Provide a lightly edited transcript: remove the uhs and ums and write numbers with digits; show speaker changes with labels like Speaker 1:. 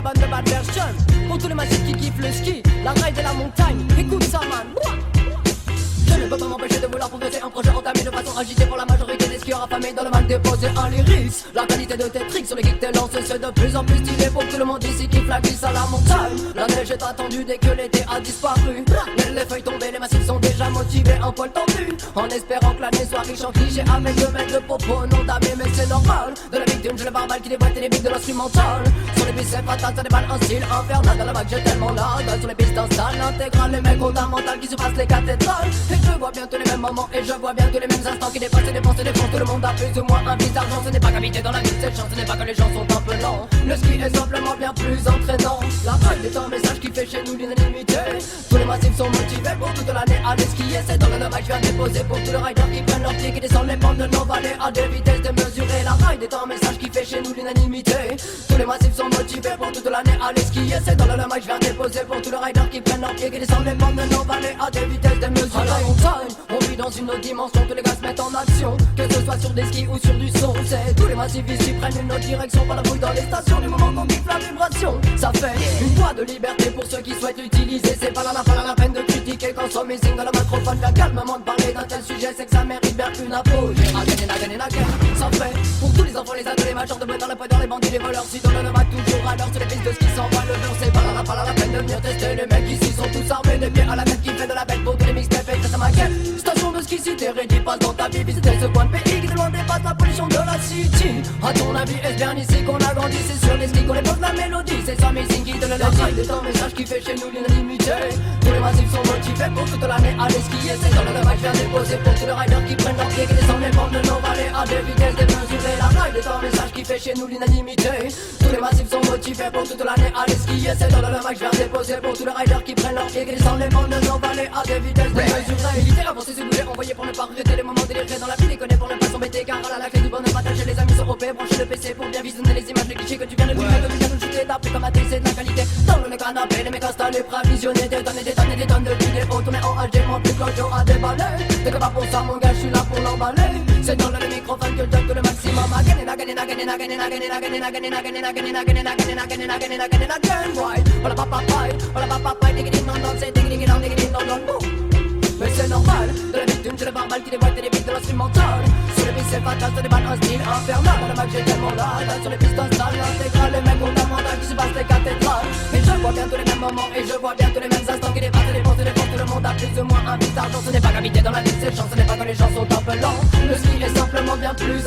Speaker 1: bonne de bad version. Pour tous les massifs qui kiffent le ski, la ride et la montagne, écoute ça man. Je ne peux pas m'empêcher de vouloir progresser un projet entamé de façon agitée pour la majorité des skieurs affamés dans le mal déposé un lyrics. La qualité de tes tricks sur les kicks tes lances, c'est de plus en plus stylé pour tout le monde ici qui la glisse à la montagne. La neige est attendue dès que l'été a disparu. Les feuilles tombées, les massifs sont déjà motivés, un poil tendu, en espérant que l'année soit riche en clichés avec 2 mètres de propos non damés, mais c'est normal. De la victime, je le barbale qui déboîte les bics de l'instrumental. Sur les pistes c'est fatal, ça déballe un style infernal. Dans la vague j'ai tellement l'âge, sur les pistes installent l'intégrale, les mecs fondamentales qui surpassent les cathédrales. Et je vois bien tous les mêmes moments et je vois bien tous les mêmes instants qui dépassent et dépensent et dépensent. Tout le monde a plus ou moins un petit argent. Ce n'est pas qu'habiter dans la ville, cette chance, ce n'est pas que les gens sont un peu lents. Le ski est simplement bien plus entraînant. La ride est un message qui fait chez nous l'unanimité. Tous les massifs sont motivés pour toute l'année à aller skier. C'est dans le dommage je viens déposer pour tous les riders qui prennent leur pied, qui descendent les pentes de nos vallées à des vitesses démesurées. La ride est un message qui fait chez nous l'unanimité. Tous les massifs sont motivés pour toute l'année à aller skier. C'est dans le dommage je viens déposer pour tous les riders qui prennent leur pied, qui descendent les pentes de nos vallées à des vitesses démesurées. À la montagne, on vit dans une autre dimension, tous les gars se mettent en action. Que ce soit sur des skis ou sur du son, c'est tous les massifs ici prennent une autre direction. Pas la brouille dans les stations, du moment qu'on kiffe la vibration. Ça fait une voie de liberté pour ceux qui souhaitent l'utiliser. C'est pas la peine de critiquer quand son missing dans le microphone vient calmement de parler d'un tel sujet. C'est que ça mérite bien une apologie. Again, ça fait pour tous les enfants, les ados, les majeurs de bleu dans le poids, dans les bandits, les voleurs. Si dans le mat toujours à l'heure, sur les pistes de ski s'envoient le beurre. C'est pas la peine de venir tester. Les mecs ici sont tous armés, des pieds à la tête qui fait de la bête pour tous les mixtapes. Et grâce à ma gueule, station de ski cité, rédit passe dans ta vie. Visiter ce coin de pays qui tellement dépasse la pollution de la city. À ton avis, est-ce bien ici qu'on a grandi? C'est sur les skis qu'on épose la mélodie. C'est ça, missing qui te le dit. C'est un message qui fait chez nous l'unanimité. Tous les massifs sont motivés pour toute l'année à aller skier. C'est dans le dommage je viens déposer pour tous les riders qui prennent leur pied, qui descendent les pentes de nos vallées à des vitesses démesurées. La ride est un message qui fait chez nous l'unanimité. Tous les massifs sont motivés pour toute l'année à aller skier. C'est dans le dommage je viens déposer pour tous les riders qui prennent leur pied, qui descendent les pentes de nos vallées à des vitesses démesurées. Éviter, avancer, se bouger, envoyer pour ne pas regretter les moments délirés dans la vie, déconner pour ne pas s'embêter. Car à la clé du bonheur partager, les amis sont OP, brancher le PC pour bien visionner les images, les clichés que tu viens de filmer, que tu viens de shooter, d'appeler comme AT, c'est de la qualité. Dans le canapé, les mecs installés, prêts à visionner des tonnes et des tonnes et des tonnes de vidéos tournées en HD, mon plus Claudio a déballé. T'es que pas pour ça mon gars, je suis là pour l'emballer. C'est dans le microphone que je donne que le maximum. Mais c'est normal, de la victime, je le barbale qui déboîte les beats de l'instrumental. Sur les pistes c'est fatal, ça déballe un style infernal. Dans le mag j'ai tellement là, sur les pistes installent l'intégrale. Les mecs fondamentaux qui se passent les cathédrales. Et je vois bien tous les mêmes moments, et je vois bien tous les mêmes instants qui dépassent et dépensent et dépensent. Tout le monde a plus ou moins un petit argent. Ce n'est pas qu'habiter dans la ville, c'est chance, ce n'est pas que les gens sont un peu lents. Le ski est simplement bien plus